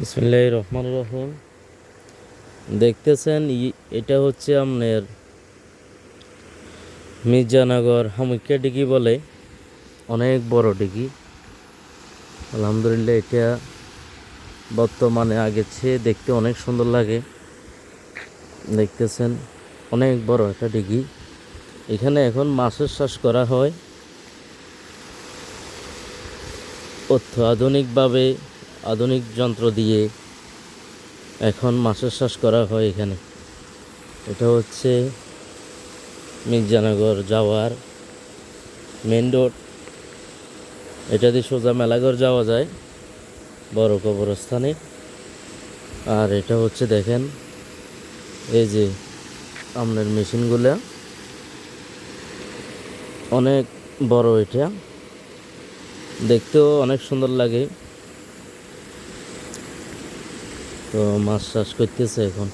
বিসমিল্লাহির রহমানির রহিম। দেখতেছেন এটা হচ্ছে আপনার মির্জানগর হামিকা ডিগি বলে, অনেক বড় ডিগি। আলহামদুলিল্লাহ, এটা বর্তমানে আগের চেয়ে দেখতে অনেক সুন্দর লাগে। দেখতেছেন অনেক বড় একটা ডিগি। এখানে এখন মাছের চাষ করা হয় অত্যাধুনিকভাবে, আধুনিক যন্ত্র দিয়ে এখন মাছের চাষ করা হয় এখানে। এটা হচ্ছে মির্জানগর যাওয়ার মেন রোড। এটা দিয়ে সোজা মেলাঘর যাওয়া যায়, বড় কবরস্থানে। আর এটা হচ্ছে দেখেন, এই যে আপনার মেশিনগুলো অনেক বড়, এটা দেখতেও অনেক সুন্দর লাগে। তো মাছ চাষ করতেছে এখন।